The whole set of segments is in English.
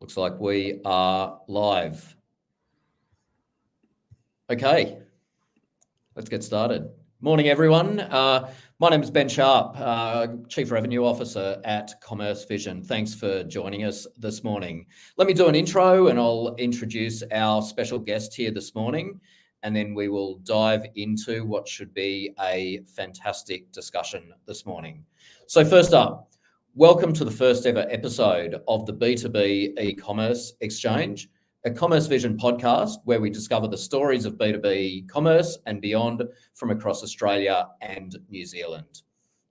Looks like we are live. Okay, let's get started. Morning, everyone. My name is Ben Sharp, Chief Revenue Officer at Commerce Vision. Thanks for joining us this morning. Let me do an intro and I'll introduce our special guest here this morning, and then we will dive into what should be a fantastic discussion this morning. So first up, welcome to the first ever episode of the B2B eCommerce Exchange, a Commerce Vision podcast where we discover the stories of B2B commerce and beyond from across Australia and New Zealand.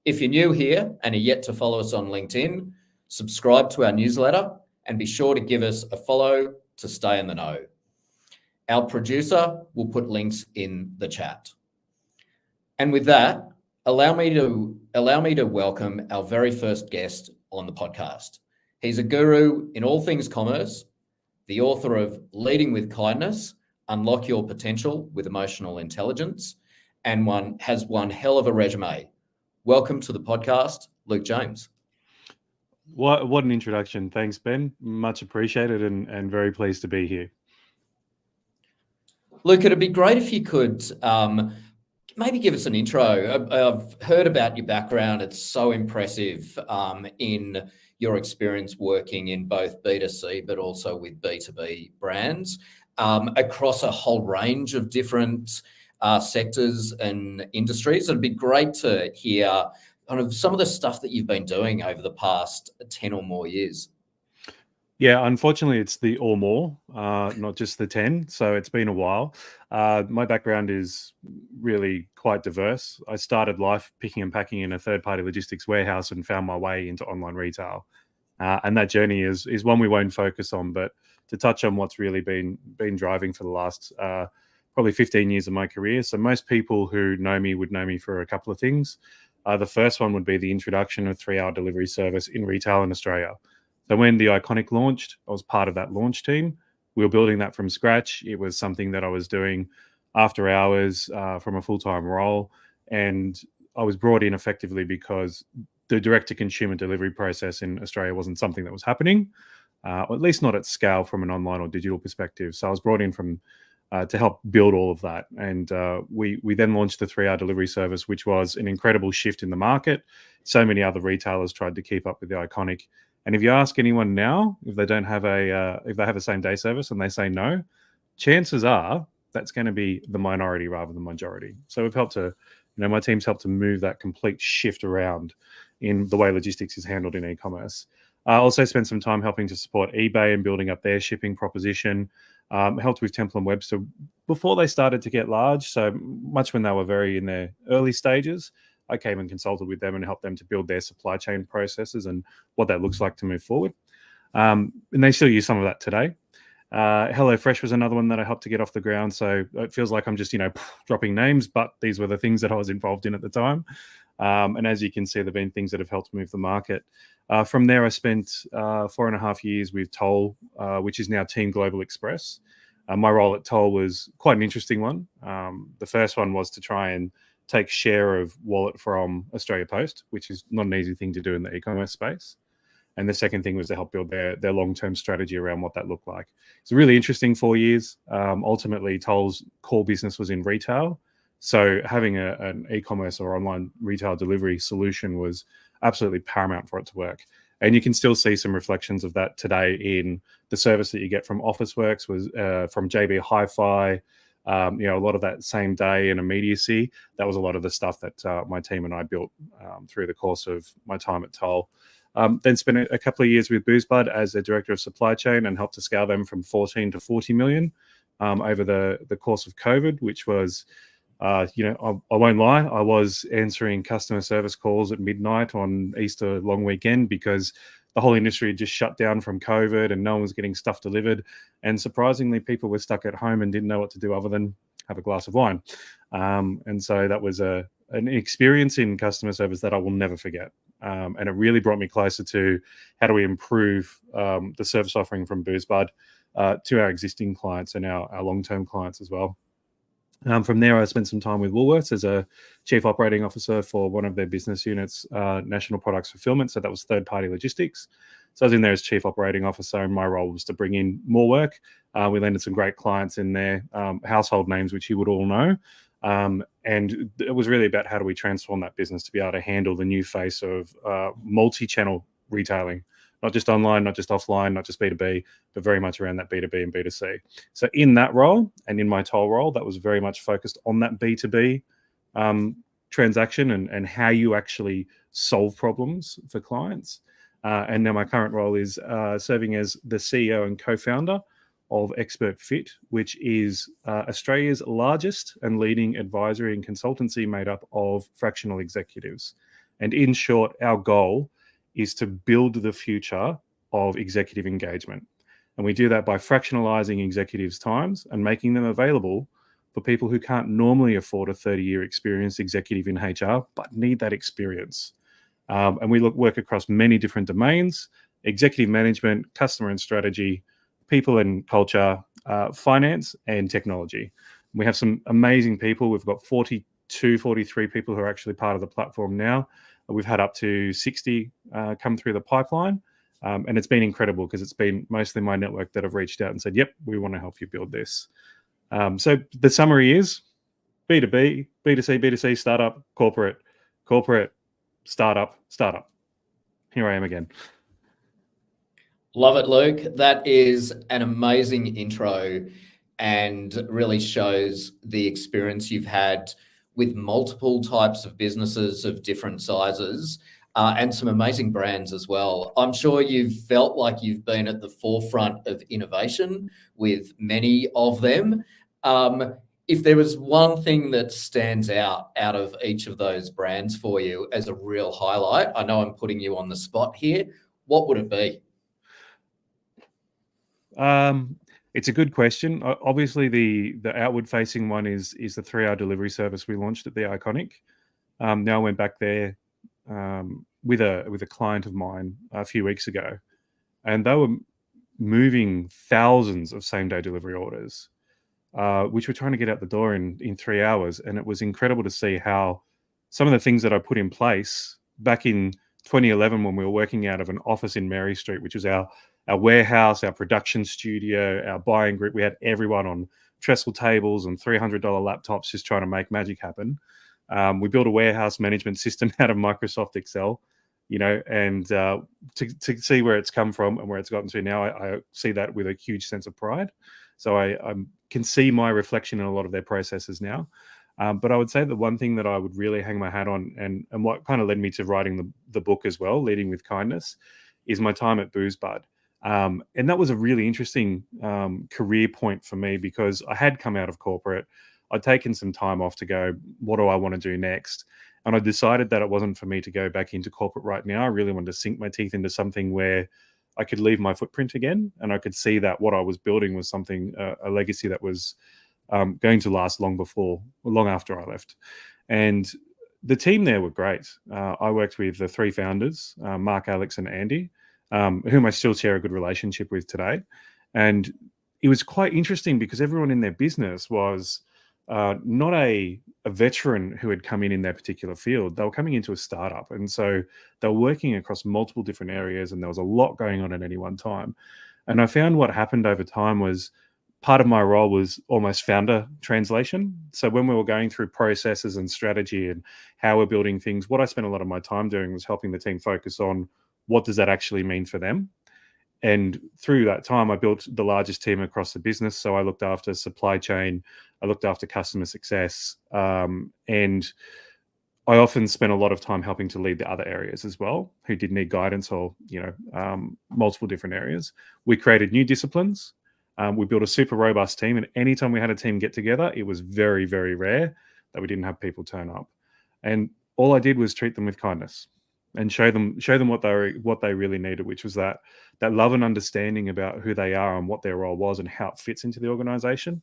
If you're new here and are yet to follow us on LinkedIn, subscribe to our newsletter and be sure to give us a follow to stay in the know. Our producer will put links in the chat. And with that, allow me to welcome our very first guest on the podcast. He's a guru in all things commerce, the author of Leading with Kindness, Unlock Your Potential with Emotional Intelligence, and has one hell of a resume. Welcome to the podcast, Luke James. What an introduction. Thanks, Ben. Much appreciated and very pleased to be here. Luke, it'd be great if you could maybe give us an intro. I've heard about your background. It's so impressive in your experience working in both B2C but also with B2B brands across a whole range of different sectors and industries. It'd be great to hear kind of some of the stuff that you've been doing over the past 10 or more years. Yeah, unfortunately, it's the or more, not just the 10. So it's been a while. My background is really quite diverse. I started life picking and packing in a third-party logistics warehouse and found my way into online retail. And that journey is one we won't focus on, but to touch on what's really been driving for the last probably 15 years of my career. So most people who know me would know me for a couple of things. The first one would be the introduction of 3-hour delivery service in retail in Australia. So when the Iconic launched, I was part of that launch team. We were building that from scratch. It was something that I was doing after hours from a full-time role. And I was brought in effectively because the direct-to-consumer delivery process in Australia wasn't something that was happening, or at least not at scale from an online or digital perspective. So I was brought in to help build all of that. And we then launched the 3-hour delivery service, which was an incredible shift in the market. So many other retailers tried to keep up with the Iconic. And if you ask anyone now, if they don't have if they have a same day service and they say no, chances are that's going to be the minority rather than majority. So we've helped to, my team's helped to move that complete shift around in the way logistics is handled in e-commerce. I also spent some time helping to support eBay and building up their shipping proposition. Helped with Temple & Webster before they started to get large. So much when they were very in their early stages, I came and consulted with them and helped them to build their supply chain processes and what that looks like to move forward. And they still use some of that today. HelloFresh was another one that I helped to get off the ground. So it feels like I'm just, dropping names, but these were the things that I was involved in at the time. And as you can see, there have been things that have helped move the market. From there, I spent 4.5 years with Toll, which is now Team Global Express. My role at Toll was quite an interesting one. The first one was to try and take share of wallet from Australia Post, which is not an easy thing to do in the e-commerce space. And the second thing was to help build their long-term strategy around what that looked like. It's a really interesting 4 years. Ultimately, Toll's core business was in retail. So having an e-commerce or online retail delivery solution was absolutely paramount for it to work. And you can still see some reflections of that today in the service that you get from Officeworks, was from JB Hi-Fi, a lot of that same day and immediacy. That was a lot of the stuff that my team and I built through the course of my time at Toll. Then spent a couple of years with BoozBud as the director of supply chain and helped to scale them from 14 to 40 million over the course of COVID, which was, I won't lie, I was answering customer service calls at midnight on Easter long weekend because the whole industry had just shut down from COVID and no one was getting stuff delivered. And surprisingly, people were stuck at home and didn't know what to do other than have a glass of wine. And so that was an experience in customer service that I will never forget. And it really brought me closer to how do we improve the service offering from BoozBud to our existing clients and our long-term clients as well. From there, I spent some time with Woolworths as a chief operating officer for one of their business units, National Products Fulfillment. So that was third-party logistics. So I was in there as Chief Operating Officer, and my role was to bring in more work. We landed some great clients in there, household names, which you would all know. And it was really about how do we transform that business to be able to handle the new face of multi-channel retailing, not just online, not just offline, not just B2B, but very much around that B2B and B2C. So in that role and in my toll role, that was very much focused on that B2B transaction and how you actually solve problems for clients. And now my current role is serving as the CEO and co-founder of Expert Fit, which is Australia's largest and leading advisory and consultancy made up of fractional executives. And in short, our goal is to build the future of executive engagement. And we do that by fractionalizing executives' times and making them available for people who can't normally afford a 30-year experienced executive in HR, but need that experience. And we work across many different domains: executive management, customer and strategy, people and culture, finance and technology. We have some amazing people. We've got 42, 43 people who are actually part of the platform now. We've had up to 60 come through the pipeline. And it's been incredible because it's been mostly my network that have reached out and said, yep, we want to help you build this. So the summary is B2B, B2C, B2C, startup, corporate, startup. Here I am again. Love it, Luke. That is an amazing intro and really shows the experience you've had with multiple types of businesses of different sizes and some amazing brands as well. I'm sure you've felt like you've been at the forefront of innovation with many of them. If there was one thing that stands out of each of those brands for you as a real highlight, I know I'm putting you on the spot here, what would it be? It's a good question. Obviously, the outward facing one is the 3-hour delivery service we launched at the Iconic. Now I went back there with a client of mine a few weeks ago, and they were moving thousands of same-day delivery orders, which we're trying to get out the door in 3 hours. And it was incredible to see how some of the things that I put in place back in 2011 when we were working out of an office in Mary Street, which was our warehouse, our production studio, our buying group. We had everyone on trestle tables and $300 laptops just trying to make magic happen. We built a warehouse management system out of Microsoft Excel, and to see where it's come from and where it's gotten to now, I see that with a huge sense of pride. So I can see my reflection in a lot of their processes now. But I would say the one thing that I would really hang my hat on, and what kind of led me to writing the book as well, Leading with Kindness, is my time at BoozBud. And that was a really interesting career point for me because I had come out of corporate. I'd taken some time off to go, what do I want to do next? And I decided that it wasn't for me to go back into corporate right now. I really wanted to sink my teeth into something where I could leave my footprint again, and I could see that what I was building was something, a legacy that was going to last long after I left. And the team there were great. I worked with the 3 founders, Mark, Alex, and Andy, whom I still share a good relationship with today. And it was quite interesting because everyone in their business was not a veteran who had come in their particular field. They were coming into a startup. And so they were working across multiple different areas, and there was a lot going on at any one time. And I found what happened over time was part of my role was almost founder translation. So when we were going through processes and strategy and how we're building things, what I spent a lot of my time doing was helping the team focus on what does that actually mean for them. And through that time, I built the largest team across the business. So I looked after supply chain, I looked after customer success, and I often spent a lot of time helping to lead the other areas as well, who did need guidance or, multiple different areas. We created new disciplines. We built a super robust team, and anytime we had a team get together, it was very, very rare that we didn't have people turn up. And all I did was treat them with kindness and show them what they really needed, which was that love and understanding about who they are and what their role was and how it fits into the organization,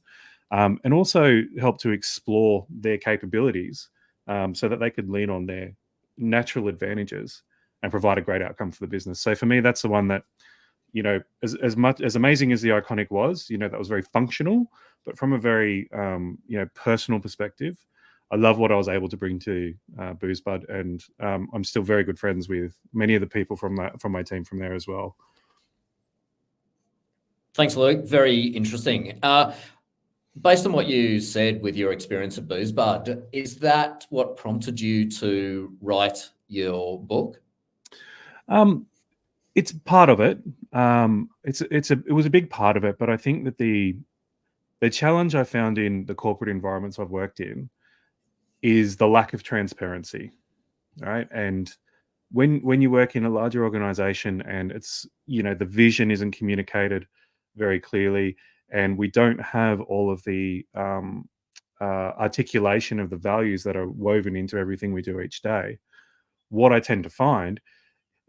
and also help to explore their capabilities so that they could lean on their natural advantages and provide a great outcome for the business. So for me, that's the one that, as amazing as the Iconic was, that was very functional, but from a very personal perspective, I love what I was able to bring to BoozeBud, and I'm still very good friends with many of the people from my team from there as well. Thanks, Luke. Very interesting. Based on what you said with your experience at BoozeBud, is that what prompted you to write your book? It's part of it. It was a big part of it, but I think that the challenge I found in the corporate environments I've worked in is the lack of transparency, right? And when you work in a larger organization and it's, the vision isn't communicated very clearly, and we don't have all of the articulation of the values that are woven into everything we do each day, what I tend to find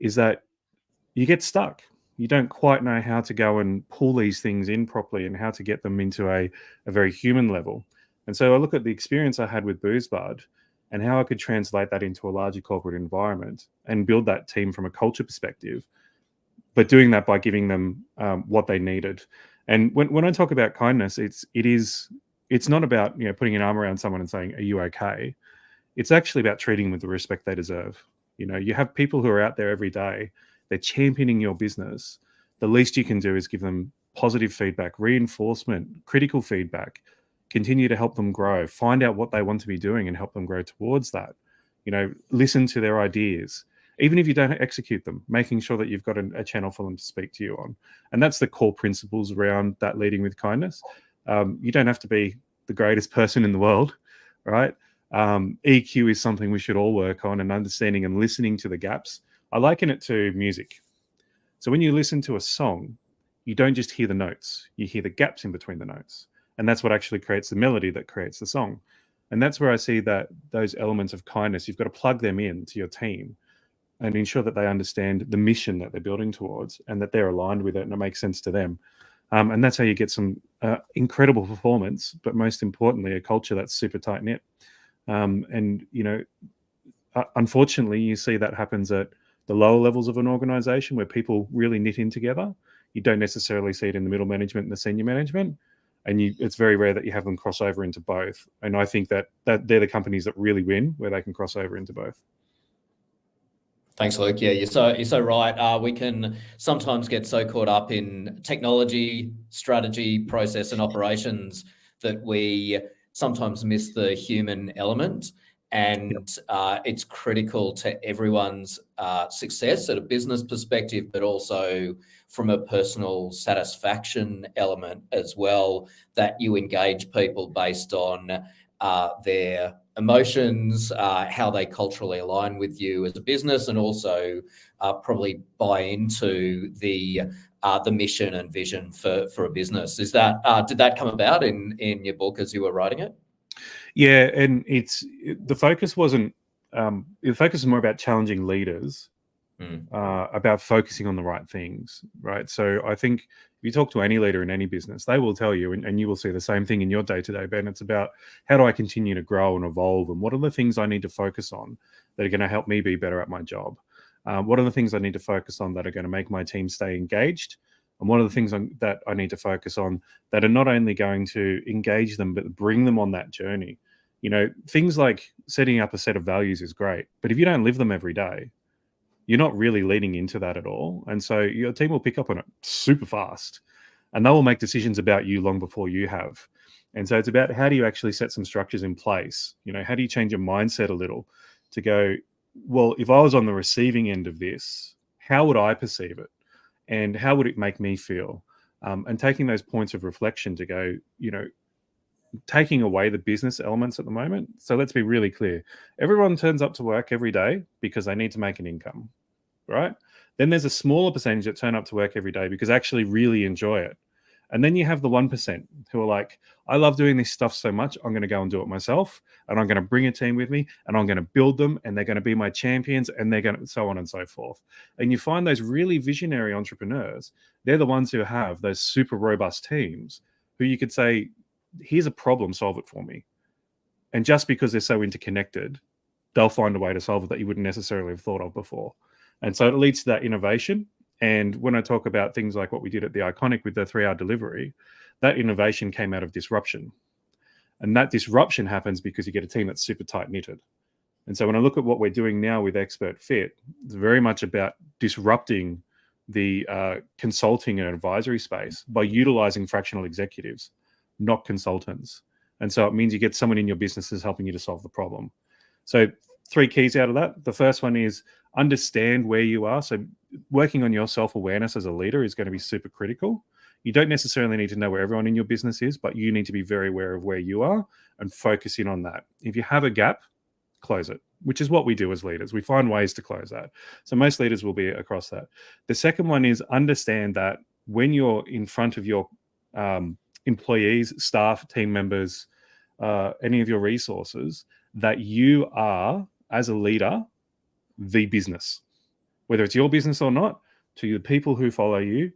is that you get stuck. You don't quite know how to go and pull these things in properly and how to get them into a very human level. And so I look at the experience I had with BoozeBud and how I could translate that into a larger corporate environment and build that team from a culture perspective, but doing that by giving them what they needed. And when I talk about kindness, it's not about putting an arm around someone and saying, "Are you okay?" It's actually about treating them with the respect they deserve. You have people who are out there every day. They're championing your business. The least you can do is give them positive feedback, reinforcement, critical feedback, continue to help them grow, find out what they want to be doing and help them grow towards that. Listen to their ideas, even if you don't execute them, making sure that you've got a channel for them to speak to you on. And that's the core principles around that leading with kindness. You don't have to be the greatest person in the world, right? EQ is something we should all work on, and understanding and listening to the gaps. I liken it to music. So when you listen to a song, you don't just hear the notes, you hear the gaps in between the notes. And that's what actually creates the melody that creates the song. And that's where I see that those elements of kindness, you've got to plug them in to your team and ensure that they understand the mission that they're building towards and that they're aligned with it and it makes sense to them. And that's how you get some incredible performance, but most importantly, a culture that's super tight knit. Unfortunately, you see that happens at the lower levels of an organization where people really knit in together. You don't necessarily see it in the middle management and the senior management. And it's very rare that you have them cross over into both. And I think that they're the companies that really win where they can cross over into both. Thanks, Luke. Yeah, you're so right. We can sometimes get so caught up in technology, strategy, process, and operations that we sometimes miss the human element. And it's critical to everyone's success at a business perspective, but also from a personal satisfaction element as well, that you engage people based on their emotions, how they culturally align with you as a business, and also probably buy into the mission and vision for a business. Did that come about in your book as you were writing it? Yeah, and the focus wasn't. The focus is more about challenging leaders, about focusing on the right things, right? So I think if you talk to any leader in any business, they will tell you, and you will see the same thing in your day-to-day, Ben. It's about how do I continue to grow and evolve, and what are the things I need to focus on that are going to help me be better at my job? What are the things I need to focus on that are going to make my team stay engaged? And one of the things that I need to focus on that are not only going to engage them, but bring them on that journey. Things like setting up a set of values is great, but if you don't live them every day, you're not really leading into that at all. And so your team will pick up on it super fast and they will make decisions about you long before you have. And so it's about how do you actually set some structures in place? How do you change your mindset a little to go, well, if I was on the receiving end of this, how would I perceive it? And how would it make me feel? And taking those points of reflection to go, taking away the business elements at the moment. So let's be really clear. Everyone turns up to work every day because they need to make an income, right? Then there's a smaller percentage that turn up to work every day because they actually really enjoy it. And then you have the 1% who are like, I love doing this stuff so much, I'm going to go and do it myself. And I'm going to bring a team with me and I'm going to build them and they're going to be my champions and they're going to so on and so forth. And you find those really visionary entrepreneurs, they're the ones who have those super robust teams who you could say, here's a problem, solve it for me. And just because they're so interconnected, they'll find a way to solve it that you wouldn't necessarily have thought of before. And so it leads to that innovation. And when I talk about things like what we did at the Iconic with the 3-hour delivery, that innovation came out of disruption. And that disruption happens because you get a team that's super tight knitted. And so when I look at what we're doing now with Expert Fit, it's very much about disrupting the consulting and advisory space by utilizing fractional executives, not consultants. And so it means you get someone in your business who's helping you to solve the problem. So 3 keys out of that. The first one is understand where you are. So working on your self-awareness as a leader is going to be super critical. You don't necessarily need to know where everyone in your business is, but you need to be very aware of where you are and focus in on that. If you have a gap, close it, which is what we do as leaders. We find ways to close that. So most leaders will be across that. The second one is understand that when you're in front of your employees, staff, team members, any of your resources, that you are, as a leader, the business. Whether it's your business or not, to the people who follow you,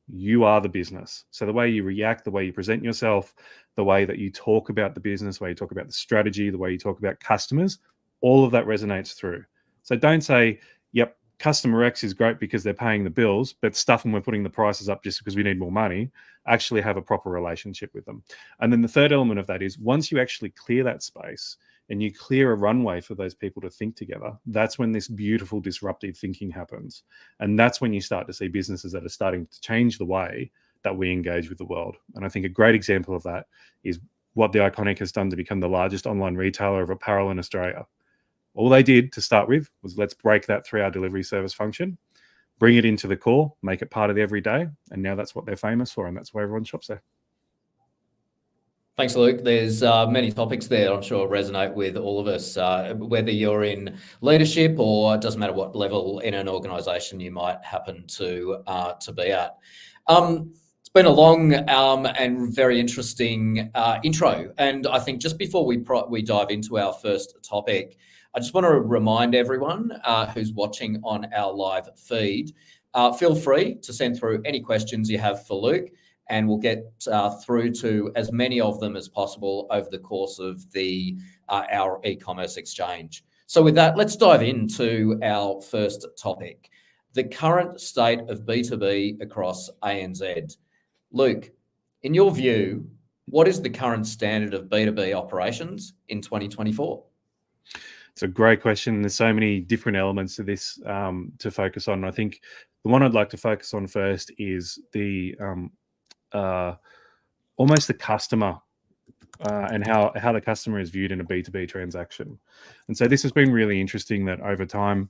you are the business. So the way you react, the way you present yourself, the way that you talk about the business, the way you talk about the strategy, the way you talk about customers, all of that resonates through. So don't say, yep, customer X is great because they're paying the bills, but stuff and we're putting the prices up just because we need more money. Actually have a proper relationship with them. And then the third element of that is once you actually clear that space and you clear a runway for those people to think together, that's when this beautiful disruptive thinking happens. And that's when you start to see businesses that are starting to change the way that we engage with the world. And I think a great example of that is what The Iconic has done to become the largest online retailer of apparel in Australia. All they did to start with was let's break that 3-hour delivery service function, bring it into the core, make it part of the everyday. And now that's what they're famous for. And that's why everyone shops there. Thanks, Luke. There's many topics there I'm sure resonate with all of us, whether you're in leadership or it doesn't matter what level in an organisation you might happen to be at. It's been a long and very interesting intro. And I think just before we dive into our first topic, I just want to remind everyone who's watching on our live feed, feel free to send through any questions you have for Luke, and we'll get through to as many of them as possible over the course of our e-commerce exchange. So with that, let's dive into our first topic, the current state of B2B across ANZ. Luke, in your view, what is the current standard of B2B operations in 2024? It's a great question. There's so many different elements to this to focus on. I think the one I'd like to focus on first is the almost the customer and how the customer is viewed in a B2B transaction. And so this has been really interesting that over time,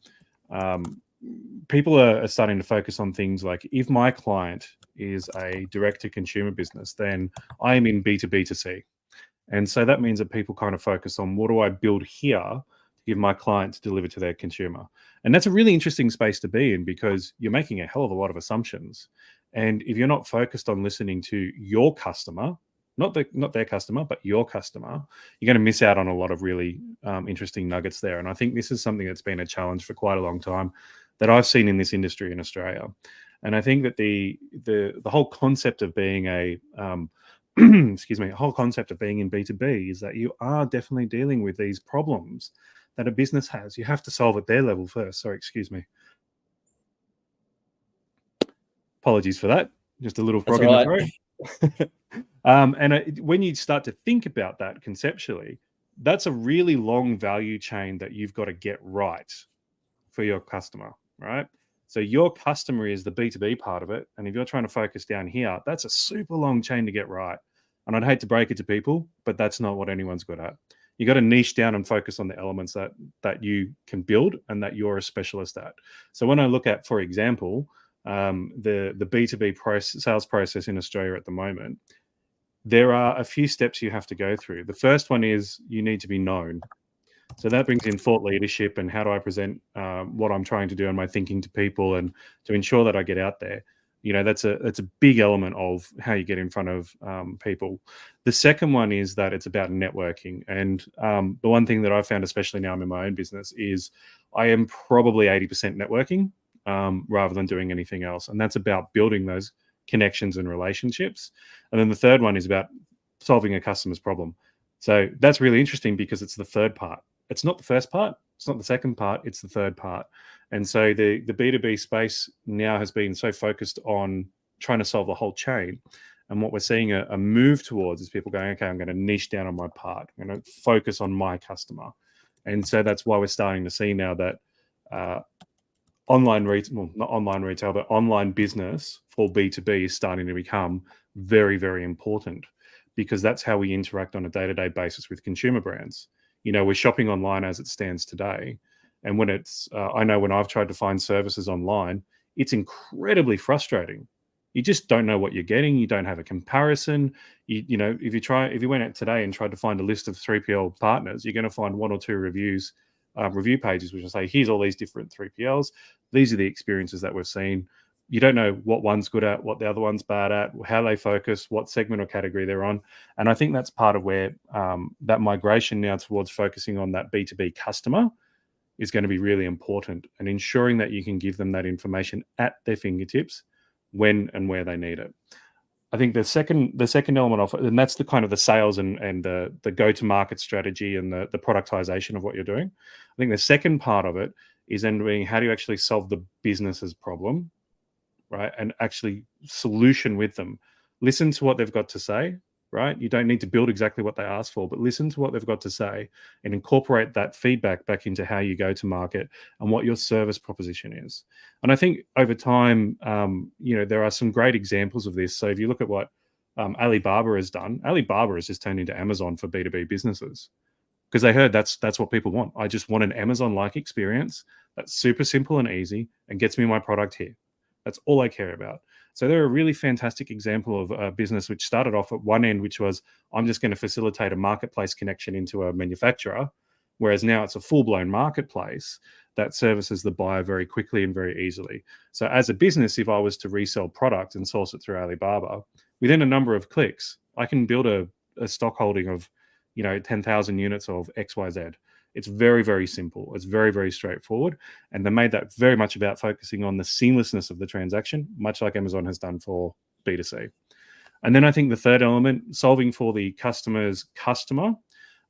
people are starting to focus on things like, if my client is a direct-to-consumer business, then I am in B2B2C. And so that means that people kind of focus on, what do I build here to give my client to deliver to their consumer? And that's a really interesting space to be in, because you're making a hell of a lot of assumptions. And if you're not focused on listening to your customer, not their customer, but your customer, you're going to miss out on a lot of really interesting nuggets there. And I think this is something that's been a challenge for quite a long time that I've seen in this industry in Australia. And I think that the whole concept of being a the whole concept of being in B2B is that you are definitely dealing with these problems that a business has. You have to solve at their level first. Sorry, excuse me. Apologies for that. Just a little frog in the throat. When you start to think about that conceptually, that's a really long value chain that you've got to get right for your customer, right? So your customer is the B2B part of it. And if you're trying to focus down here, that's a super long chain to get right. And I'd hate to break it to people, but that's not what anyone's good at. You got to niche down and focus on the elements that you can build and that you're a specialist at. So when I look at, for example, the B2B sales process in Australia at the moment, there are a few steps you have to go through. The first one is you need to be known. So that brings in thought leadership and how do I present what I'm trying to do and my thinking to people, and to ensure that I get out there. You know, that's a big element of how you get in front of people. The second one is that it's about networking. And the one thing that I've found, especially now I'm in my own business, is I am probably 80% networking rather than doing anything else. And that's about building those connections and relationships. And then the third one is about solving a customer's problem. So that's really interesting because it's the third part. It's not the first part. It's not the second part. It's the third part. And so the B2B space now has been so focused on trying to solve the whole chain. And what we're seeing a move towards is people going, okay, I'm going to niche down on my part. I'm going to focus on my customer. And so that's why we're starting to see now that online retail, well, not online retail, but online business for B2B is starting to become very, very important, because that's how we interact on a day-to-day basis with consumer brands. We're shopping online as it stands today. And when I know when I've tried to find services online, it's incredibly frustrating. You just don't know what you're getting. You don't have a comparison. If you went out today and tried to find a list of 3PL partners, you're going to find one or two review pages which will say, here's all these different 3PLs. These are the experiences that we've seen. You don't know what one's good at, what the other one's bad at, how they focus, what segment or category they're on. And I think that's part of where that migration now towards focusing on that B2B customer is going to be really important, and ensuring that you can give them that information at their fingertips when and where they need it. I think the second element of it, and that's the kind of the sales and the go-to-market strategy and the productization of what you're doing. I think the second part of it is then being, how do you actually solve the business's problem, right? And actually solution with them. Listen to what they've got to say, right? You don't need to build exactly what they ask for, but listen to what they've got to say and incorporate that feedback back into how you go to market and what your service proposition is. And I think over time, there are some great examples of this. So if you look at what Alibaba has done, Alibaba has just turned into Amazon for B2B businesses, because they heard that's what people want. I just want an Amazon-like experience that's super simple and easy and gets me my product here. That's all I care about. So they're a really fantastic example of a business which started off at one end, which was, I'm just going to facilitate a marketplace connection into a manufacturer, whereas now it's a full-blown marketplace that services the buyer very quickly and very easily. So as a business, if I was to resell product and source it through Alibaba, within a number of clicks, I can build a stock holding of 10,000 units of XYZ. It's very, very simple. It's very, very straightforward. And they made that very much about focusing on the seamlessness of the transaction, much like Amazon has done for B2C. And then I think the third element, solving for the customer's customer,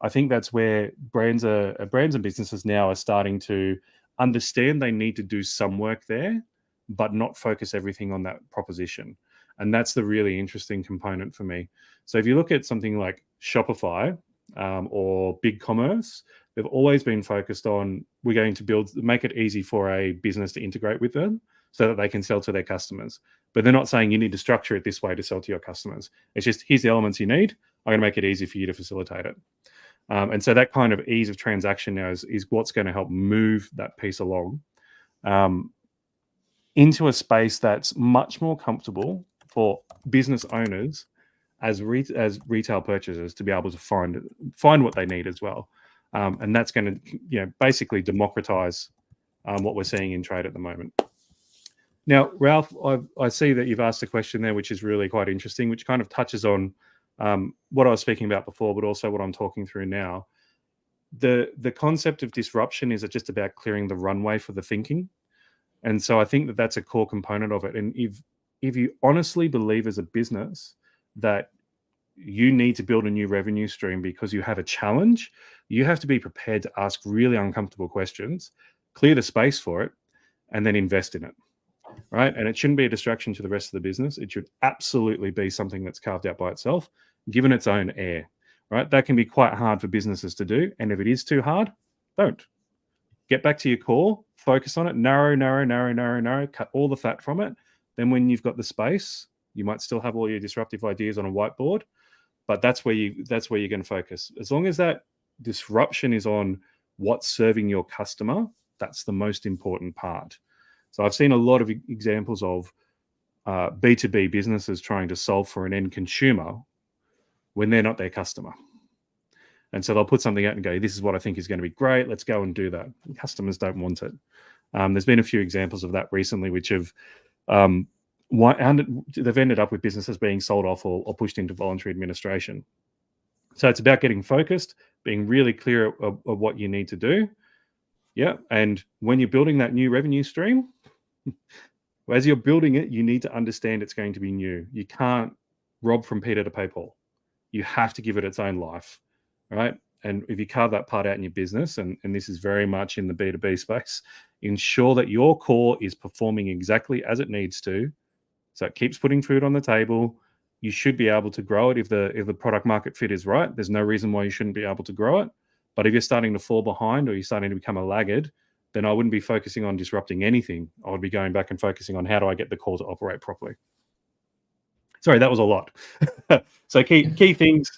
I think that's where brands and businesses now are starting to understand they need to do some work there, but not focus everything on that proposition. And that's the really interesting component for me. So if you look at something like Shopify or BigCommerce, they've always been focused on, we're going to make it easy for a business to integrate with them so that they can sell to their customers. But they're not saying you need to structure it this way to sell to your customers. It's just, here's the elements you need. I'm going to make it easy for you to facilitate it. And so that kind of ease of transaction now is what's going to help move that piece along into a space that's much more comfortable for business owners as retail purchasers to be able to find what they need as well. And that's going to basically democratize what we're seeing in trade at the moment. Now, Ralph, I see that you've asked a question there, which is really quite interesting, which kind of touches on what I was speaking about before, but also what I'm talking through now. The concept of disruption is just about clearing the runway for the thinking. And so I think that that's a core component of it. And if you honestly believe as a business that you need to build a new revenue stream because you have a challenge, you have to be prepared to ask really uncomfortable questions, clear the space for it, and then invest in it, right? And it shouldn't be a distraction to the rest of the business. It should absolutely be something that's carved out by itself, given its own air, right? That can be quite hard for businesses to do. And if it is too hard, don't. Get back to your core, focus on it, narrow, cut all the fat from it. Then when you've got the space, you might still have all your disruptive ideas on a whiteboard, but that's where you're going to focus. As long as that disruption is on what's serving your customer, that's the most important part. So I've seen a lot of examples of B2B businesses trying to solve for an end consumer when they're not their customer. And so they'll put something out and go, this is what I think is going to be great. Let's go and do that. Customers don't want it. There's been a few examples of that recently, which have they've ended up with businesses being sold off or pushed into voluntary administration. So it's about getting focused, being really clear of what you need to do. Yeah. And when you're building that new revenue stream, as you're building it, you need to understand it's going to be new. You can't rob from Peter to pay Paul. You have to give it its own life, right? And if you carve that part out in your business, and this is very much in the B2B space, ensure that your core is performing exactly as it needs to. So it keeps putting food on the table. you should be able to grow it if the product market fit is right. There's no reason why you shouldn't be able to grow it. But if you're starting to fall behind or you're starting to become a laggard, then I wouldn't be focusing on disrupting anything. I would be going back and focusing on how do I get the core to operate properly. Sorry, that was a lot. So key things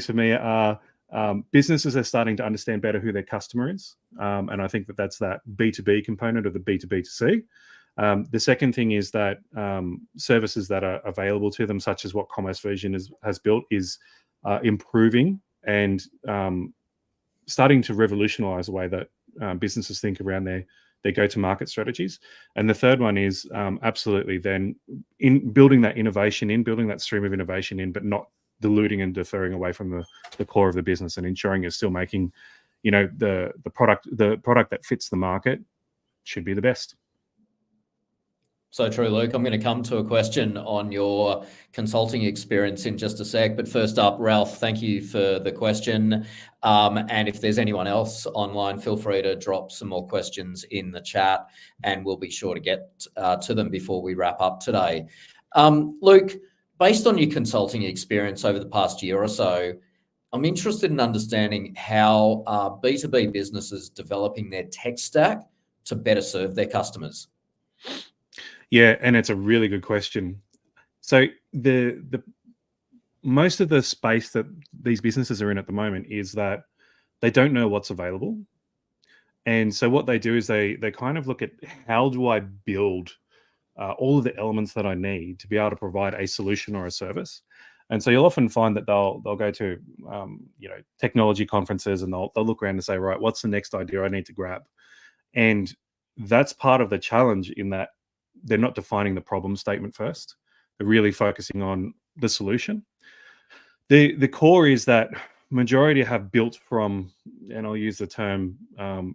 for me are businesses are starting to understand better who their customer is, and I think that's that B2B component of the B2B2C. The second thing is that services that are available to them, such as what Commerce Vision has built, is improving and starting to revolutionize the way that businesses think around their go-to-market strategies. And the third one is absolutely then in building that innovation building that stream of innovation in, but not diluting and deferring away from the core of the business, and ensuring you're still making, the product that fits the market should be the best. So true, Luke. I'm going to come to a question on your consulting experience in just a sec. But first up, Ralph, thank you for the question. And if there's anyone else online, feel free to drop some more questions in the chat, and we'll be sure to get to them before we wrap up today. Luke, based on your consulting experience over the past year or so, I'm interested in understanding how B2B businesses developing their tech stack to better serve their customers. Yeah, and it's a really good question. So the most of the space that these businesses are in at the moment is that they don't know what's available. And so what they do is they kind of look at, how do I build all of the elements that I need to be able to provide a solution or a service? And so you'll often find that they'll go to technology conferences, and they'll look around and say, right, what's the next idea I need to grab? And that's part of the challenge, in that they're not defining the problem statement first. They're really focusing on the solution. The core is that majority have built from, and I'll use the term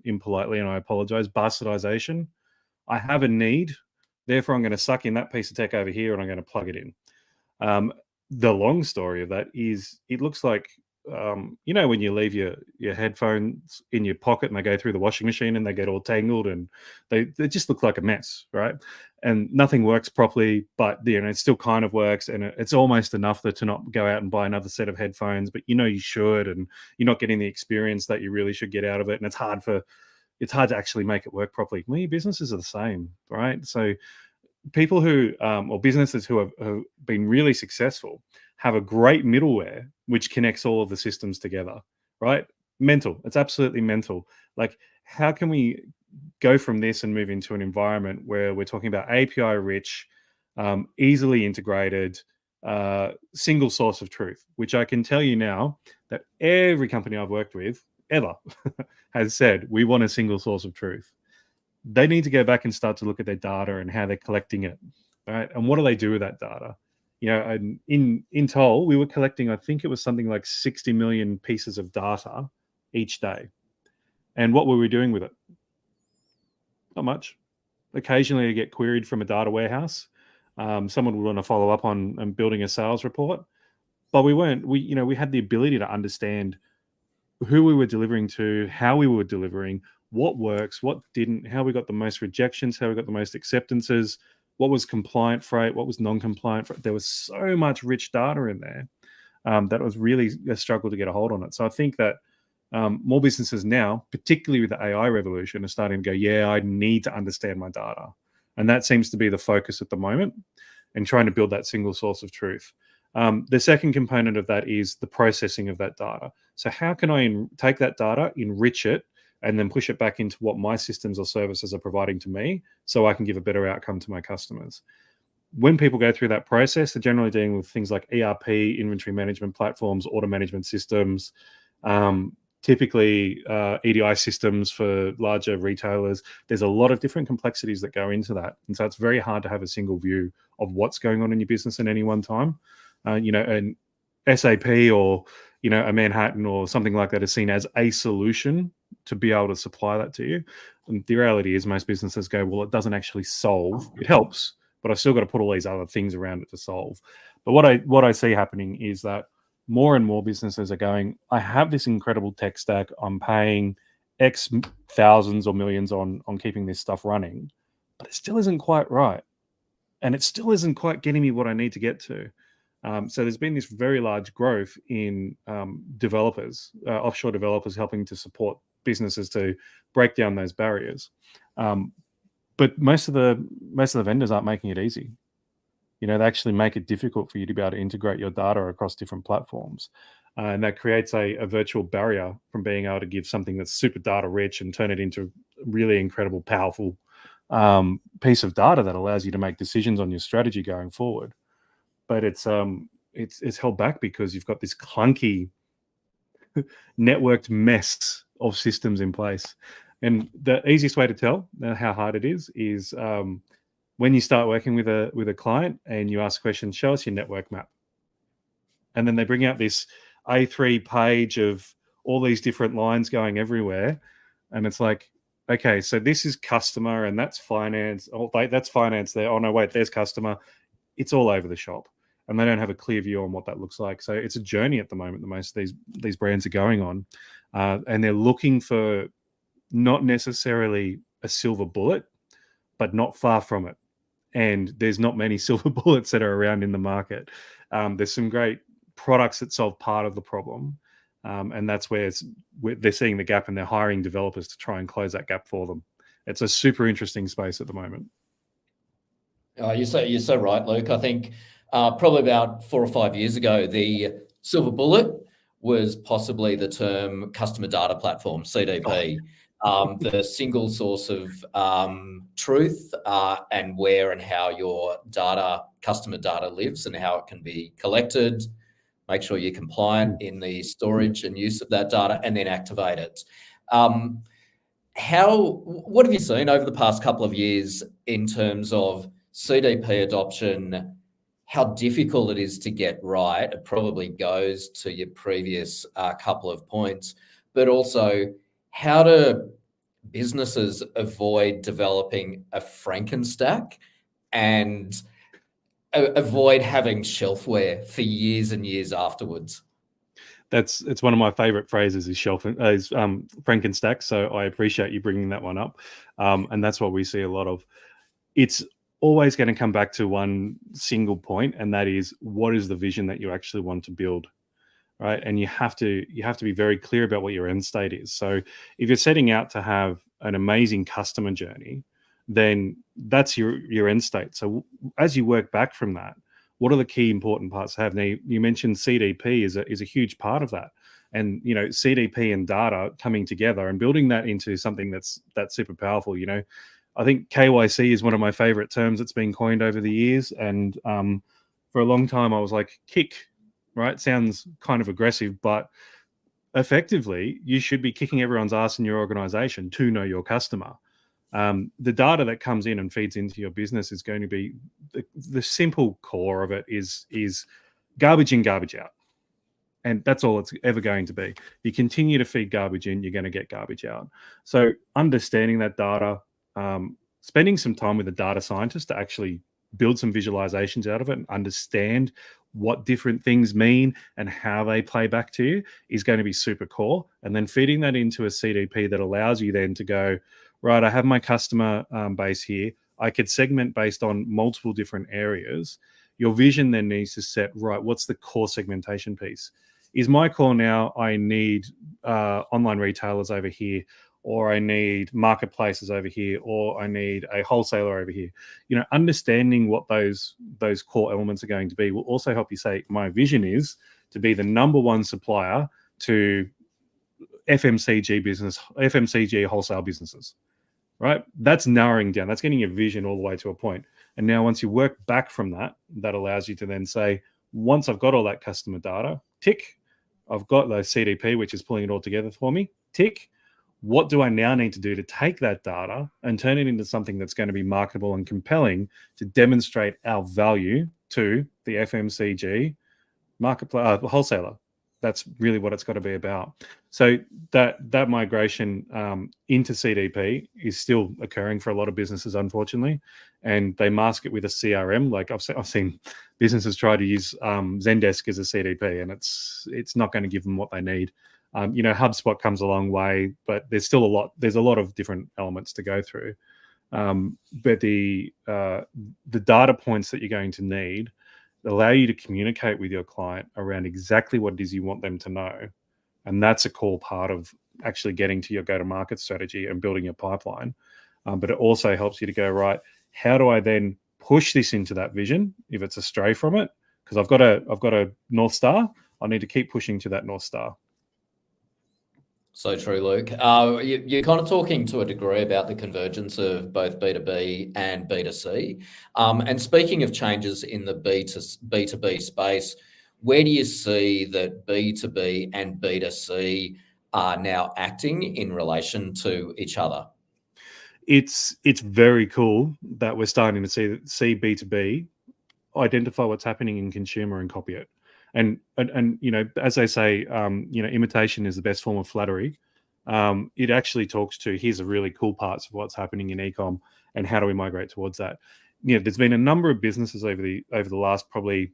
impolitely, and I apologize, bastardization. I have a need, therefore I'm going to suck in that piece of tech over here and I'm going to plug it in. The long story of that is, it looks like, when you leave your headphones in your pocket and they go through the washing machine and they get all tangled and they just look like a mess, right? And nothing works properly, but it still kind of works, and it's almost enough to not go out and buy another set of headphones, but you should, and you're not getting the experience that you really should get out of it, and it's hard to actually make it work properly. Well, your businesses are the same, right? So people who or businesses who have been really successful have a great middleware which connects all of the systems together, right? Mental. It's absolutely mental. Like, how can we go from this and move into an environment where we're talking about API rich, easily integrated, single source of truth, which I can tell you now that every company I've worked with ever has said, we want a single source of truth. They need to go back and start to look at their data and how they're collecting it, right? And what do they do with that data? And in Toll, we were collecting, I think it was something like 60 million pieces of data each day. And what were we doing with it? Not much. Occasionally, I get queried from a data warehouse. Someone would want to follow up on building a sales report, but we weren't. We had the ability to understand who we were delivering to, how we were delivering, what works, what didn't, how we got the most rejections, how we got the most acceptances, what was compliant freight, what was non-compliant freight. There was so much rich data in there that was really a struggle to get a hold on it. So I think that more businesses now, particularly with the AI revolution, are starting to go, yeah, I need to understand my data. And that seems to be the focus at the moment, and trying to build that single source of truth. The second component of that is the processing of that data. So how can I take that data, enrich it, and then push it back into what my systems or services are providing to me, so I can give a better outcome to my customers? When people go through that process, they're generally dealing with things like ERP, inventory management platforms, order management systems, typically EDI systems for larger retailers. There's a lot of different complexities that go into that. And so it's very hard to have a single view of what's going on in your business at any one time. An SAP or, a Manhattan or something like that is seen as a solution to be able to supply that to you. And the reality is, most businesses go, well, it doesn't actually solve. It helps, but I've still got to put all these other things around it to solve. But what I see happening is that more and more businesses are going, I have this incredible tech stack. I'm paying X thousands or millions on keeping this stuff running, but it still isn't quite right. And it still isn't quite getting me what I need to get to. So there's been this very large growth in developers, offshore developers, helping to support businesses to break down those barriers. But most of the vendors aren't making it easy. They actually make it difficult for you to be able to integrate your data across different platforms. And that creates a virtual barrier from being able to give something that's super data rich and turn it into a really incredible, powerful piece of data that allows you to make decisions on your strategy going forward. But it's held back because you've got this clunky networked mess of systems in place. And the easiest way to tell how hard it is when you start working with a client and you ask questions, show us your network map. And then they bring out this A3 page of all these different lines going everywhere. And it's like, okay, so this is customer and that's finance. Oh, wait, that's finance there. Oh, no, wait, there's customer. It's all over the shop. And they don't have a clear view on what that looks like. So it's a journey at the moment that most of these brands are going on. And they're looking for not necessarily a silver bullet, but not far from it. And there's not many silver bullets that are around in the market. There's some great products that solve part of the problem. And that's where they're seeing the gap and they're hiring developers to try and close that gap for them. It's a super interesting space at the moment. You're so right, Luke. I think probably about 4 or 5 years ago, the silver bullet was possibly the term customer data platform, CDP. The single source of truth and where and how your customer data lives and how it can be collected, make sure you're compliant in the storage and use of that data, and then activate it. What have you seen over the past couple of years in terms of CDP adoption, how difficult it is to get right? It probably goes to your previous couple of points, but also how do businesses avoid developing a Frankenstack and avoid having shelfware for years and years afterwards? It's one of my favorite phrases is Frankenstack. So I appreciate you bringing that one up. And that's what we see a lot of. It's always going to come back to one single point, and that is, what is the vision that you actually want to build? Right. And you have to be very clear about what your end state is. So if you're setting out to have an amazing customer journey, then that's your end state. So as you work back from that, what are the key important parts to have? Now, you mentioned CDP is a huge part of that. And, CDP and data coming together and building that into something that's super powerful. I think KYC is one of my favorite terms that's been coined over the years. And for a long time, I was like, kick, right? Sounds kind of aggressive, but effectively, you should be kicking everyone's ass in your organization to know your customer. The data that comes in and feeds into your business is going to be the simple core of it is garbage in, garbage out. And that's all it's ever going to be. You continue to feed garbage in, you're going to get garbage out. So understanding that data, spending some time with a data scientist to actually build some visualizations out of it and understand what different things mean and how they play back to you is going to be super core. And then feeding that into a CDP that allows you then to go, right, I have my customer base here. I could segment based on multiple different areas. Your vision then needs to set, right, what's the core segmentation piece? Is my core now, I need online retailers over here, or I need marketplaces over here, or I need a wholesaler over here. Understanding what those core elements are going to be will also help you say, my vision is to be the number one supplier to FMCG wholesale businesses, right? That's narrowing down. That's getting your vision all the way to a point. And now once you work back from that, that allows you to then say, once I've got all that customer data, tick, I've got the CDP, which is pulling it all together for me, tick. What do I now need to do to take that data and turn it into something that's going to be marketable and compelling to demonstrate our value to the FMCG marketplace wholesaler? That's really what it's got to be about. So that migration into CDP is still occurring for a lot of businesses, unfortunately, and they mask it with a CRM. Like I've seen businesses try to use Zendesk as a CDP, and it's not going to give them what they need. HubSpot comes a long way, but there's still a lot of different elements to go through. But the data points that you're going to need allow you to communicate with your client around exactly what it is you want them to know. And that's a core part of actually getting to your go-to-market strategy and building your pipeline. But it also helps you to go, right, how do I then push this into that vision if it's astray from it? Because I've got a North Star. I need to keep pushing to that North Star. So true, Luke. You're kind of talking to a degree about the convergence of both B2B and B2C. And speaking of changes in the B2B space, where do you see that B2B and B2C are now acting in relation to each other? It's very cool that we're starting to see B2B identify what's happening in consumer and copy it. And as they say, imitation is the best form of flattery. It actually talks to, here's the really cool parts of what's happening in eComm and how do we migrate towards that. There's been a number of businesses over the last probably,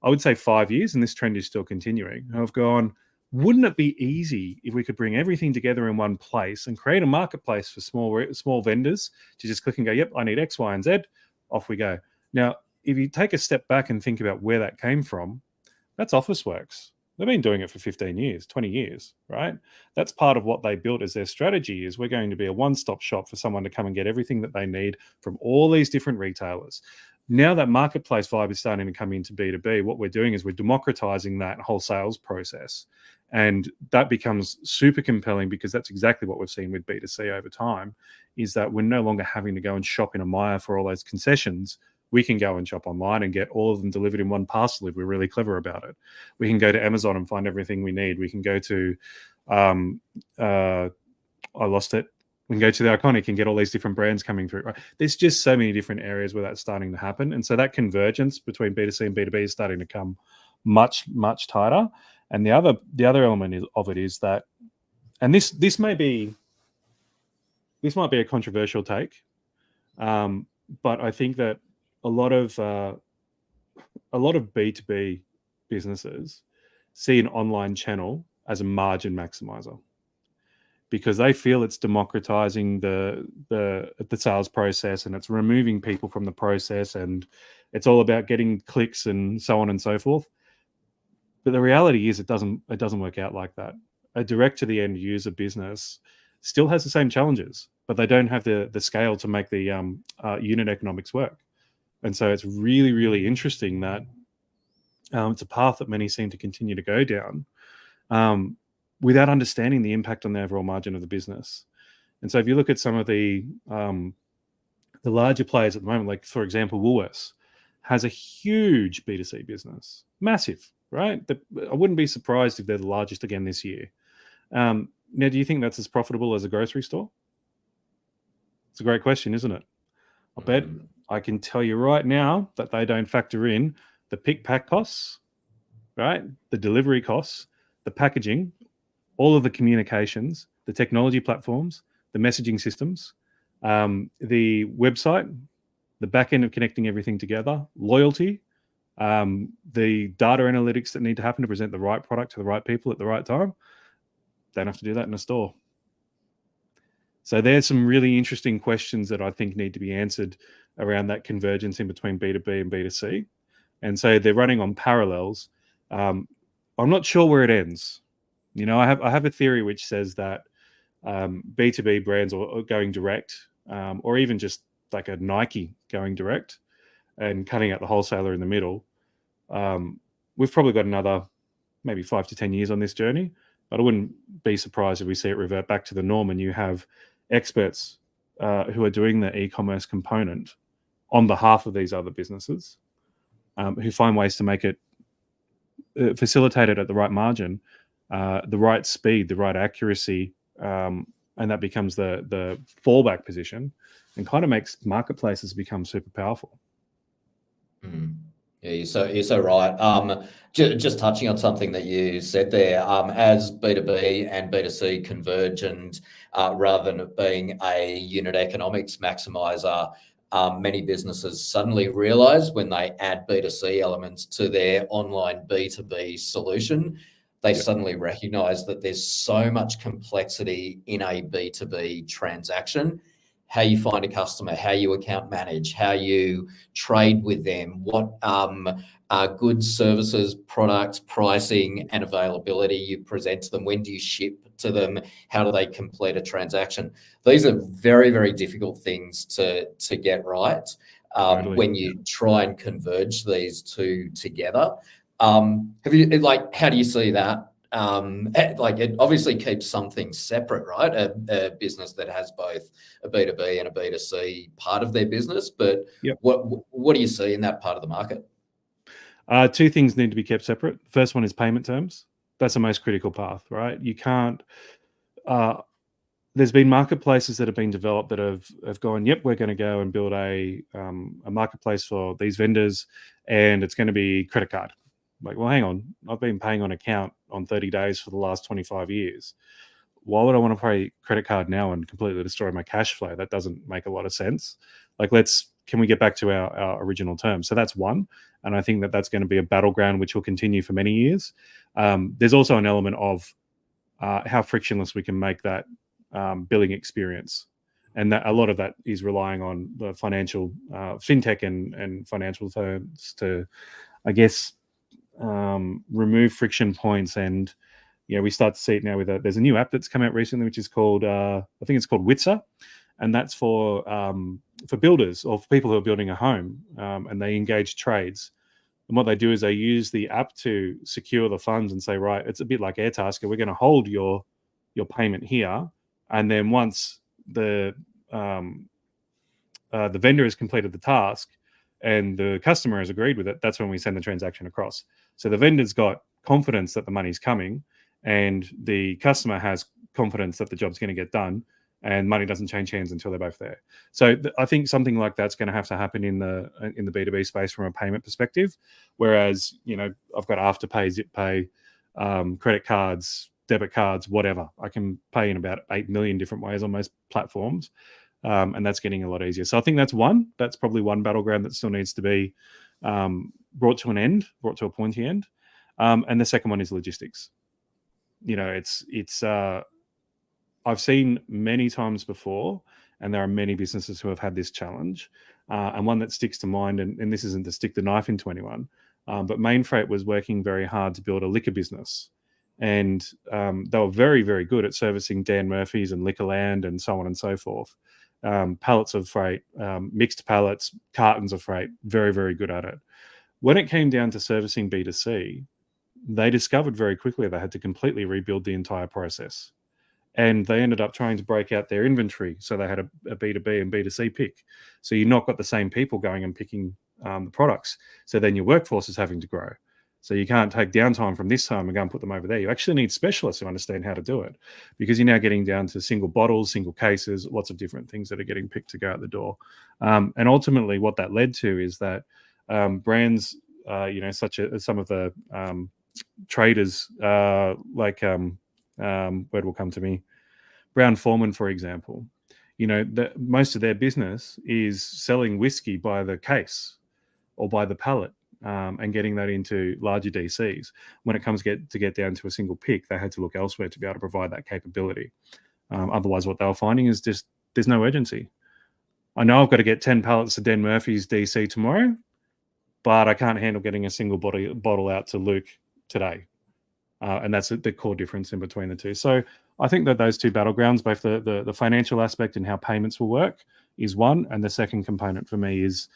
I would say 5 years, and this trend is still continuing, who have gone, wouldn't it be easy if we could bring everything together in one place and create a marketplace for small vendors to just click and go, yep, I need X, Y, and Z, off we go. Now, if you take a step back and think about where that came from, that's Officeworks. They've been doing it for 15 years, 20 years, right? That's part of what they built as their strategy is we're going to be a one-stop shop for someone to come and get everything that they need from all these different retailers. Now that marketplace vibe is starting to come into B2B, what we're doing is we're democratizing that whole sales process. And that becomes super compelling because that's exactly what we've seen with B2C over time, is that we're no longer having to go and shop in a mire for all those concessions. We can go and shop online and get all of them delivered in one parcel if we're really clever about it. We can go to Amazon and find everything we need. We can go to, I lost it. We can go to the Iconic and get all these different brands coming through. Right? There's just so many different areas where that's starting to happen. And so that convergence between B2C and B2B is starting to come much, much tighter. And the other element of it is that, and this might be a controversial take, but I think that a lot of B2B businesses see an online channel as a margin maximizer because they feel it's democratizing the sales process and it's removing people from the process and it's all about getting clicks and so on and so forth. But the reality is it doesn't work out like that. A direct to the end user business still has the same challenges, but they don't have the scale to make the unit economics work. And so it's really, really interesting that it's a path that many seem to continue to go down without understanding the impact on the overall margin of the business. And so if you look at some of the larger players at the moment, like for example, Woolworths has a huge B2C business, massive, right? I wouldn't be surprised if they're the largest again this year. Now, do you think that's as profitable as a grocery store? It's a great question, isn't it? I bet I can tell you right now that they don't factor in the pick pack costs, right? The delivery costs, the packaging, all of the communications, the technology platforms, the messaging systems, the website, the back end of connecting everything together, loyalty, the data analytics that need to happen to present the right product to the right people at the right time. They don't have to do that in a store. So there's some really interesting questions that I think need to be answered around that convergence in between B2B and B2C. And so they're running on parallels. I'm not sure where it ends. I have a theory which says that B2B brands are going direct, or even just like a Nike going direct and cutting out the wholesaler in the middle. We've probably got another maybe 5 to 10 years on this journey, but I wouldn't be surprised if we see it revert back to the norm and you have experts who are doing the e-commerce component on behalf of these other businesses who find ways to make it facilitate it at the right margin, the right speed, the right accuracy, and that becomes the fallback position and kind of makes marketplaces become super powerful. Yeah, you're so right. Just touching on something that you said there, as B2B and B2C converge and rather than it being a unit economics maximizer, many businesses suddenly realize when they add B2C elements to their online B2B solution, they suddenly recognize that there's so much complexity in a B2B transaction. how you find a customer, how you account manage, how you trade with them, what goods, services, products, pricing, and availability you present to them. When do you ship to them? How do they complete a transaction? These are very, very difficult things to get right Totally. when you try and converge these two together. Have you, like, how do you see that? Like, it obviously keeps some things separate, right? A business that has both a B2B and a B2C part of their business, but Yep. what do you see in that part of the market? Two things need to be kept separate. First one is payment terms. That's the most critical path, right? You can't. There's been marketplaces that have been developed that have gone, yep, we're going to go and build a marketplace for these vendors, and it's going to be credit card. Like, well, hang on, I've been paying on account on 30 days for the last 25 years. Why would I want to pay credit card now and completely destroy my cash flow? That doesn't make a lot of sense. Like, can we get back to our original terms? So that's one. And I think that that's going to be a battleground which will continue for many years. There's also an element of how frictionless we can make that billing experience. And that a lot of that is relying on the financial fintech and financial firms to, I guess, remove friction points. And we start to see it now with there's a new app that's come out recently, which is called I think it's called Witzer, and that's for builders or for people who are building a home, and they engage trades. And what they do is they use the app to secure the funds and say, right, it's a bit like Airtasker. We're going to hold your payment here, and then once the vendor has completed the task and the customer has agreed with it, that's when we send the transaction across. So the vendor's got confidence that the money's coming, and the customer has confidence that the job's going to get done, and money doesn't change hands until they're both there. So I think something like that's going to have to happen in the B2B space from a payment perspective. Whereas, I've got Afterpay, ZipPay, credit cards, debit cards, whatever. I can pay in about 8 million different ways on most platforms. And that's getting a lot easier. So I think that's probably one battleground that still needs to be brought to a pointy end. And the second one is logistics. I've seen many times before, and there are many businesses who have had this challenge. And one that sticks to mind, and this isn't to stick the knife into anyone, but Mainfreight was working very hard to build a liquor business. And they were very, very good at servicing Dan Murphy's and Liquorland and so on and so forth. Pallets of freight, mixed pallets, cartons of freight, very, very good at it. When it came down to servicing B2C, they discovered very quickly they had to completely rebuild the entire process. And they ended up trying to break out their inventory. So they had a B2B and B2C pick. So you've not got the same people going and picking the products. So then your workforce is having to grow. So you can't take downtime from this time and go and put them over there. You actually need specialists who understand how to do it, because you're now getting down to single bottles, single cases, lots of different things that are getting picked to go out the door. And ultimately what that led to is that brands, such as some of the traders, like word will come to me, Brown Forman, for example, most of their business is selling whiskey by the case or by the pallet. And getting that into larger DCs. When it comes to get down to a single pick, they had to look elsewhere to be able to provide that capability. Otherwise, what they were finding is just there's no urgency. I know I've got to get 10 pallets to Dan Murphy's DC tomorrow, but I can't handle getting a single bottle out to Luke today. And that's the core difference in between the two. So I think that those two battlegrounds, both the financial aspect and how payments will work, is one. And the second component for me is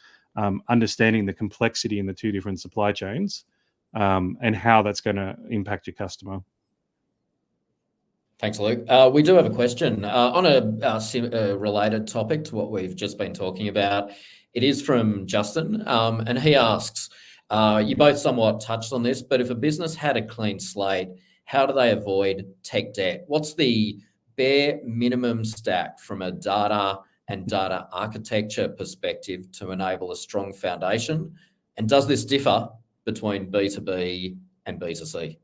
understanding the complexity in the two different supply chains and how that's going to impact your customer. Thanks, Luke. We do have a question on a related topic to what we've just been talking about. It is from Justin, and he asks, you both somewhat touched on this, but if a business had a clean slate, how do they avoid tech debt? What's the bare minimum stack from a data and data architecture perspective to enable a strong foundation? And does this differ between B2B and B2C?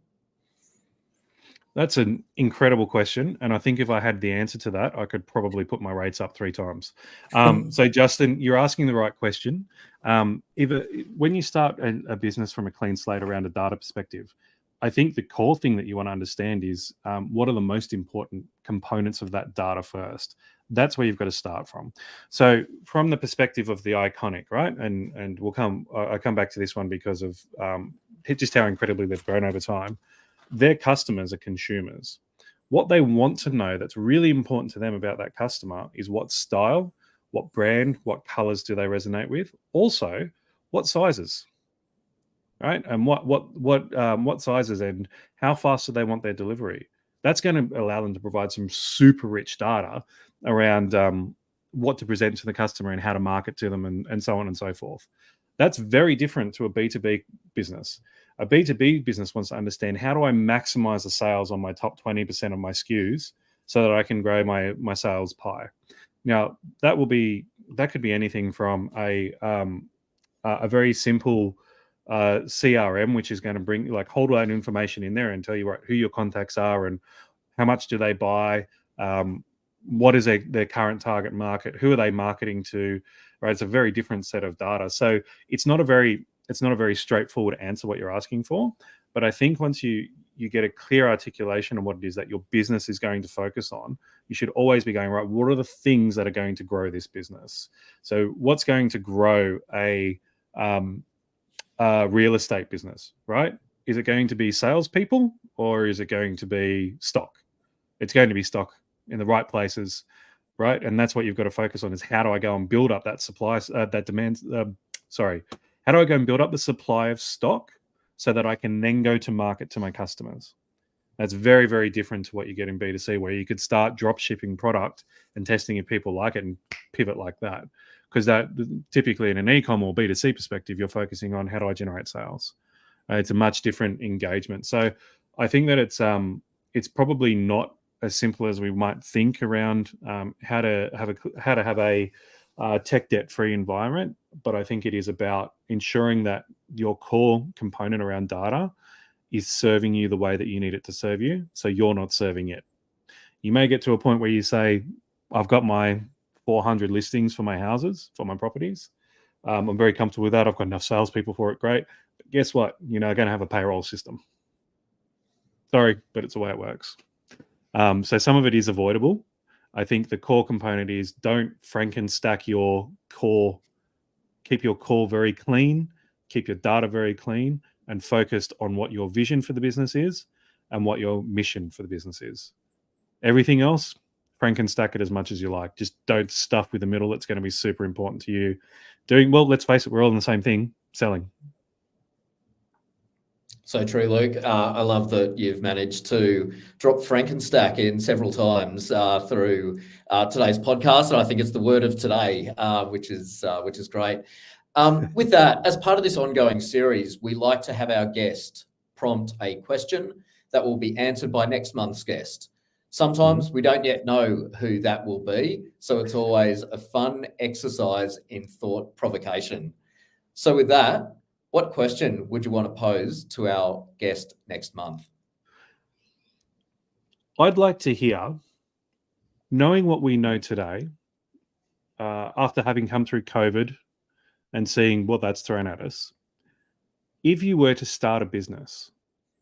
That's an incredible question. And I think if I had the answer to that, I could probably put my rates up 3 times. So Justin, you're asking the right question. When you start a business from a clean slate around a data perspective, I think the core thing that you want to understand is what are the most important components of that data first. That's where you've got to start from. So from the perspective of the iconic, right? And I come back to this one because of just how incredibly they've grown over time. Their customers are consumers. What they want to know that's really important to them about that customer is what style, what brand, what colors do they resonate with? Also, what sizes, right? And what sizes and how fast do they want their delivery? That's going to allow them to provide some super rich data around what to present to the customer and how to market to them and so on and so forth. That's very different to a B2B business. A B2B business wants to understand, how do I maximize the sales on my top 20% of my SKUs so that I can grow my sales pie? Now, that could be anything from a very simple CRM, which is going to bring, like, hold that information in there and tell you who your contacts are and how much do they buy, what is their current target market, who are they marketing to, right? It's a very different set of data. So it's not a very straightforward answer what you're asking for, but I think once you get a clear articulation of what it is that your business is going to focus on, you should always be going, right, what are the things that are going to grow this business? So what's going to grow a real estate business, right? Is it going to be salespeople or is it going to be stock? It's going to be stock in the right places, right? And that's what you've got to focus on, is how do I go and build up that supply, that demand, how do I go and build up the supply of stock so that I can then go to market to my customers? That's very, very different to what you get in B2C, where you could start drop shipping product and testing if people like it and pivot like that. Because that typically in an eComm or B2C perspective, you're focusing on how do I generate sales. It's a much different engagement. So I think that it's probably not as simple as we might think around how to have a tech debt-free environment, but I think it is about ensuring that your core component around data is serving you the way that you need it to serve you, so you're not serving it. You may get to a point where you say, I've got my 400 listings for my houses, for my properties. I'm very comfortable with that. I've got enough salespeople for it. Great. But guess what? You're going to have a payroll system. Sorry, but it's the way it works. So some of it is avoidable. I think the core component is, don't Frankenstack your core. Keep your core very clean. Keep your data very clean and focused on what your vision for the business is and what your mission for the business is. Everything else, Frankenstack it as much as you like. Just don't stuff with the middle. That's going to be super important to you. Let's face it, we're all in the same thing, selling. So true, Luke. I love that you've managed to drop Frankenstack in several times through today's podcast, and I think it's the word of today, which is great. With that, as part of this ongoing series, we like to have our guest prompt a question that will be answered by next month's guest. Sometimes we don't yet know who that will be, so it's always a fun exercise in thought provocation. So with that, what question would you want to pose to our guest next month? I'd like to hear, knowing what we know today, after having come through COVID and seeing what that's thrown at us, if you were to start a business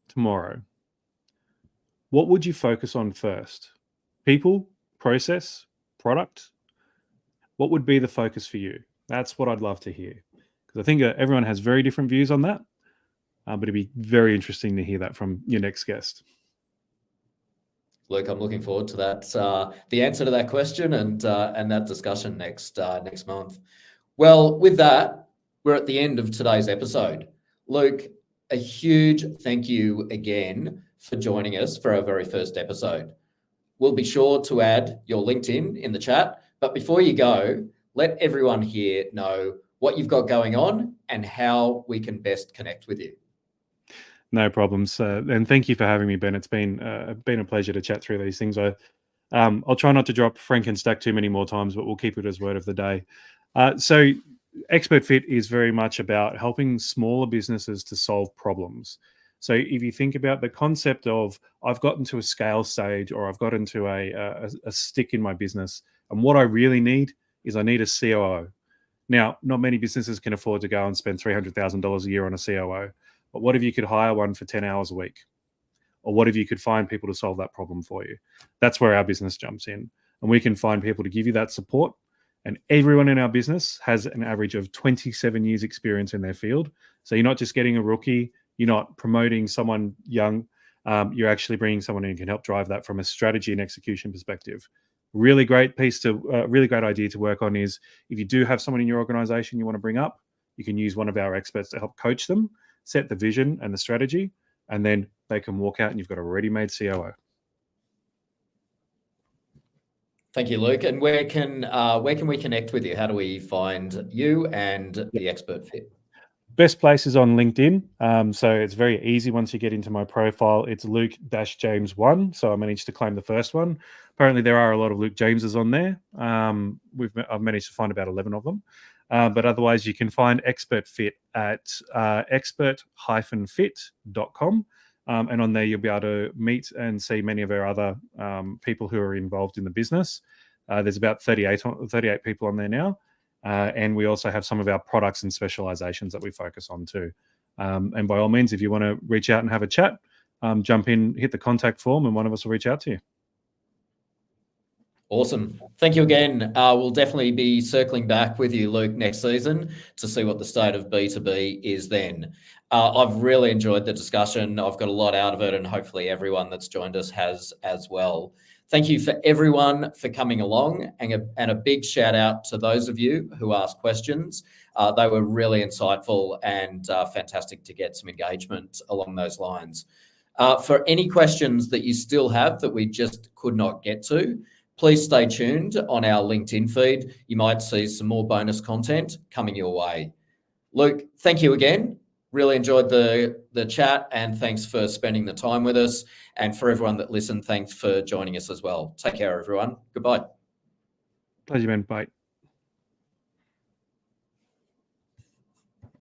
tomorrow, what would you focus on first? People, process, product? What would be the focus for you? That's what I'd love to hear. Because I think everyone has very different views on that, but it'd be very interesting to hear that from your next guest. Luke, I'm looking forward to that, the answer to that question and that discussion next month. Well, with that, we're at the end of today's episode. Luke, a huge thank you again for joining us for our very first episode. We'll be sure to add your LinkedIn in the chat, but before you go, let everyone here know what you've got going on and how we can best connect with you. No problems. And thank you for having me, Ben. It's been a pleasure to chat through these things. I'll try not to drop Frankenstack too many more times, but we'll keep it as word of the day. So Expert Fit is very much about helping smaller businesses to solve problems. So if you think about the concept of, I've gotten to a scale stage or I've got into a stick in my business, and what I really need is I need a COO. Now, not many businesses can afford to go and spend $300,000 a year on a COO, But what if you could hire one for 10 hours a week? Or what if you could find people to solve that problem for you? That's where our business jumps in. And we can find people to give you that support. And everyone in our business has an average of 27 years experience in their field. So you're not just getting a rookie, you're not promoting someone young, you're actually bringing someone in who can help drive that from a strategy and execution perspective. Really great really great idea to work on is if you do have someone in your organization you want to bring up, you can use one of our experts to help coach them, set the vision and the strategy, and then they can walk out and you've got a ready-made COO. Thank you, Luke. And where can we connect with you? How do we find you and the Expert Fit? Best place is on LinkedIn. So it's very easy once you get into my profile. It's Luke-James1. So I managed to claim the first one. Apparently there are a lot of Luke Jameses on there. I've managed to find about 11 of them. But otherwise you can find Expert Fit at expert-fit.com. And on there, you'll be able to meet and see many of our other people who are involved in the business. There's about 38 people on there now. And we also have some of our products and specializations that we focus on too. And by all means, if you want to reach out and have a chat, jump in, hit the contact form, and one of us will reach out to you. Awesome. Thank you again. We'll definitely be circling back with you, Luke, next season to see what the state of B2B is then. I've really enjoyed the discussion. I've got a lot out of it, and hopefully everyone that's joined us has as well. Thank you for everyone for coming along, and a big shout out to those of you who asked questions. They were really insightful and fantastic to get some engagement along those lines. For any questions that you still have that we just could not get to, please stay tuned on our LinkedIn feed. You might see some more bonus content coming your way. Luke, thank you again. Really enjoyed the chat, and thanks for spending the time with us. And for everyone that listened, thanks for joining us as well. Take care, everyone. Goodbye. Pleasure, man. Bye.